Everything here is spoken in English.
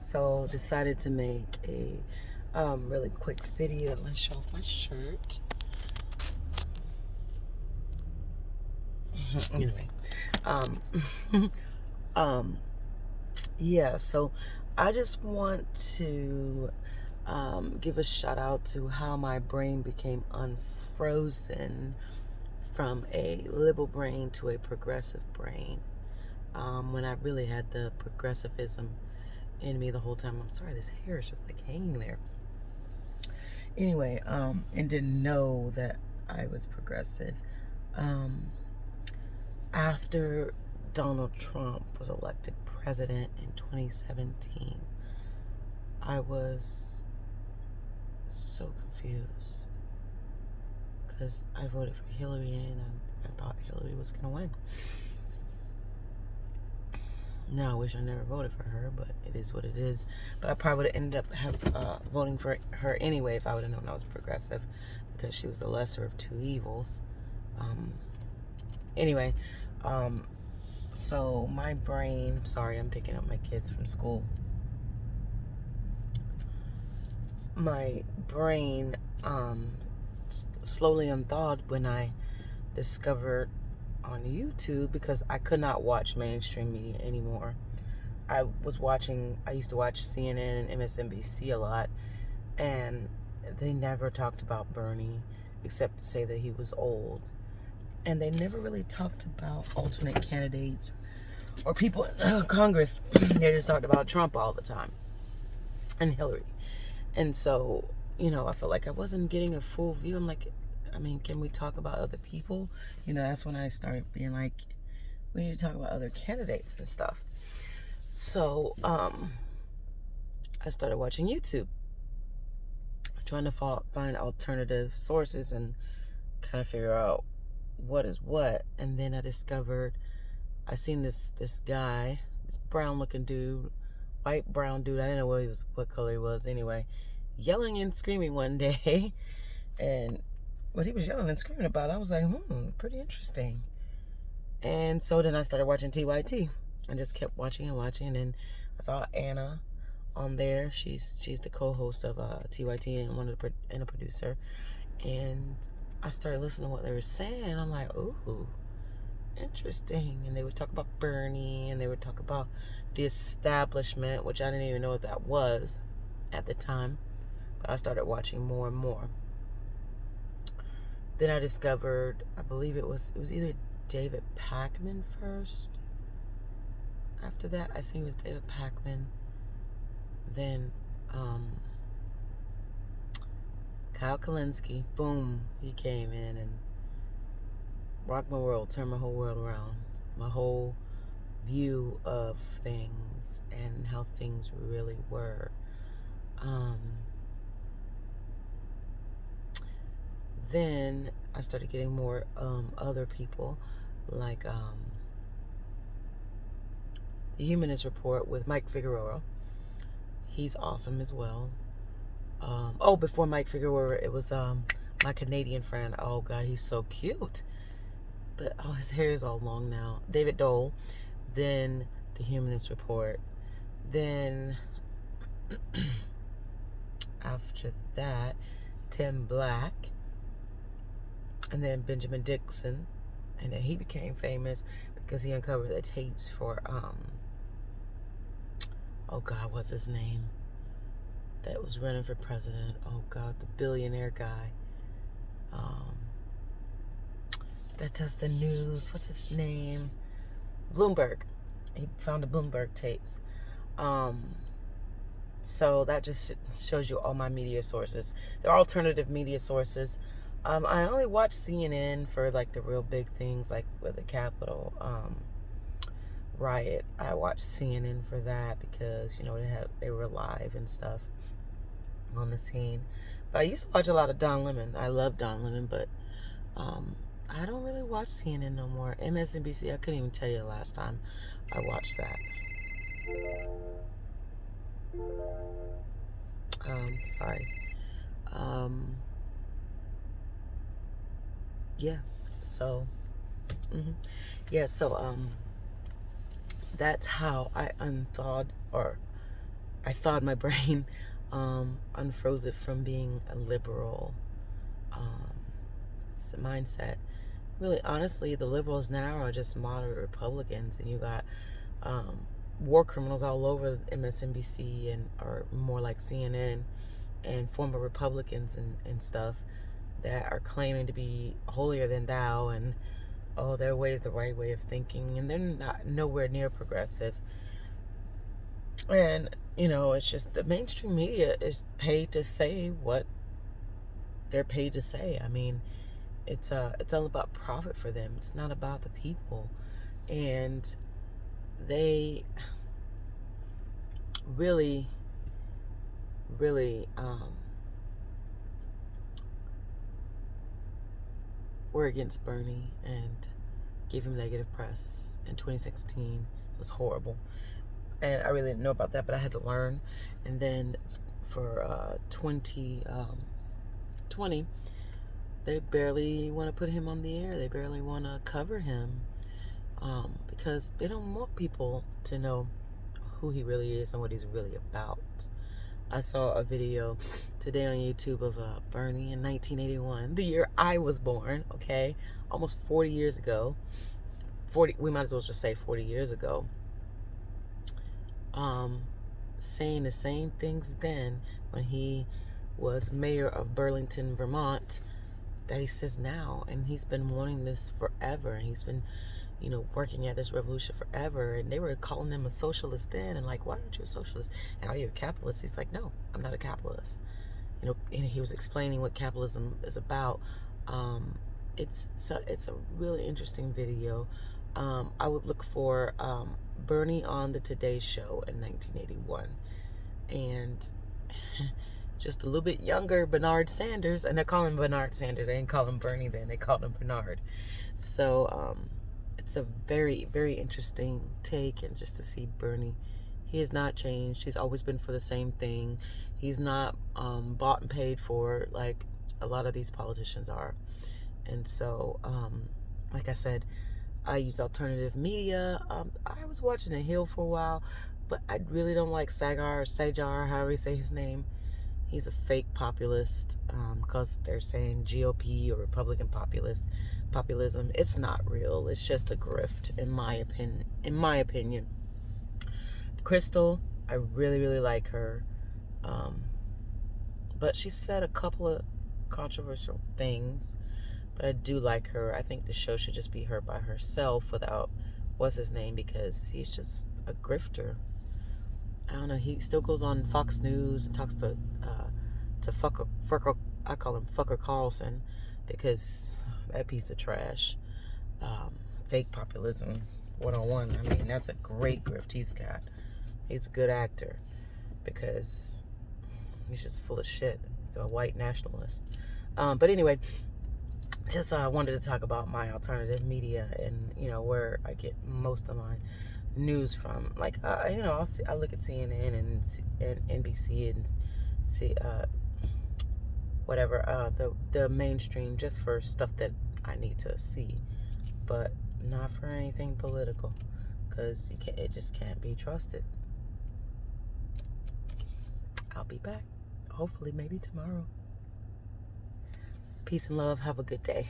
So decided to make a really quick video. Let's show off my shirt. Anyway, yeah. So I just want to give a shout out to how my brain became unfrozen from a liberal brain to a progressive brain. When I really had the progressivism in me the whole time. I'm sorry, this hair is just like hanging there. Anyway, and didn't know that I was progressive. After Donald Trump was elected president in 2017, I was so confused because I voted for Hillary and I thought Hillary was going to win. Now, I wish I never voted for her, but it is what it is. But I probably would have ended up voting for her anyway if I would have known I was progressive, because she was the lesser of two evils. Anyway, so my brain, sorry, I'm picking up my kids from school. My brain slowly unthawed when I discovered on YouTube, because I could not watch mainstream media anymore. I used to watch CNN and MSNBC a lot, and they never talked about Bernie except to say that he was old. And they never really talked about alternate candidates or people in Congress. They just talked about Trump all the time and Hillary. And so, I felt like I wasn't getting a full view. I'm like, can we talk about other people? That's when I started being like, we need to talk about other candidates and stuff. So, I started watching YouTube, trying to find alternative sources and kind of figure out what is what. And then I seen this guy, this brown looking dude, white brown dude. I didn't know what color he was anyway, yelling and screaming one day. And what he was yelling and screaming about, I was like, pretty interesting. And so then I started watching TYT. I just kept watching and watching. And then I saw Anna on there. She's the co-host of TYT and a producer. And I started listening to what they were saying. I'm like, ooh, interesting. And they would talk about Bernie, and they would talk about the establishment, which I didn't even know what that was at the time. But I started watching more and more. Then I discovered, I believe it was either David Pakman first. After that, I think it was David Pakman. Then Kyle Kalinske, boom, he came in and rocked my world, turned my whole world around. My whole view of things and how things really were. Then I started getting more other people, like the Humanist Report with Mike Figueroa. He's awesome as well. Before Mike Figueroa, it was my Canadian friend. Oh God, he's so cute. But his hair is all long now. David Dole. Then the Humanist Report. Then after that, Tim Black. And then Benjamin Dixon. And then he became famous because he uncovered the tapes for, oh God, what's his name? That was running for president. Oh God, the billionaire guy. That does the news. What's his name? Bloomberg. He found the Bloomberg tapes. So that just shows you all my media sources. They're alternative media sources. I only watch CNN for like the real big things, like with the Capitol riot. I watched CNN for that because they were live and stuff on the scene. But I used to watch a lot of Don Lemon. I love Don Lemon, but I don't really watch CNN no more. MSNBC, I couldn't even tell you the last time I watched that. Sorry. Yeah. So, that's how I unthawed, or I thawed my brain, unfroze it from being a liberal mindset. Really, honestly, the liberals now are just moderate Republicans, and you got war criminals all over MSNBC or more like CNN, and former Republicans and stuff that are claiming to be holier than thou, and their way is the right way of thinking, and they're not nowhere near progressive. And it's just the mainstream media is paid to say what they're paid to say. I mean, it's all about profit for them. It's not about the people. And they really were against Bernie and gave him negative press in 2016. It was horrible. And I really didn't know about that, but I had to learn. And then for 2020, they barely want to put him on the air. They barely want to cover him because they don't want people to know who he really is and what he's really about. I saw a video today on YouTube of Bernie in 1981, the year I was born, okay? Almost 40 years ago. We might as well just say 40 years ago. Saying the same things then when he was mayor of Burlington, Vermont, that he says now. And he's been wanting this forever. And he's been, working at this revolution forever. And they were calling him a socialist then. And like, why aren't you a socialist? And are you a capitalist? He's like, no, I'm not a capitalist. And he was explaining what capitalism is about. It's a really interesting video. I would look for Bernie on the Today Show in 1981. And just a little bit younger Bernard Sanders. And they're calling him Bernard Sanders. They didn't call him Bernie then. They called him Bernard. So it's a very, very interesting take. And just to see Bernie, he has not changed. He's always been for the same thing. He's not bought and paid for like a lot of these politicians are. And so, like I said, I use alternative media. I was watching The Hill for a while, but I really don't like Sajar, however you say his name. He's a fake populist because they're saying GOP or Republican populism. It's not real. It's just a grift, in my opinion. Crystal, I really, really like her. But she said a couple of controversial things. But I do like her. I think the show should just be her by herself without what's his name, because he's just a grifter. I don't know. He still goes on Fox News and talks to Fucker. I call him Fucker Carlson, because that piece of trash. Fake populism 101. I mean, that's a great grift he's got. He's a good actor because he's just full of shit. He's a white nationalist. But anyway, just wanted to talk about my alternative media and where I get most of my news from. Like I look at CNN and NBC and see whatever the mainstream, just for stuff that I need to see, but not for anything political, because it just can't be trusted. I'll be back, hopefully maybe tomorrow. Peace and love. Have a good day.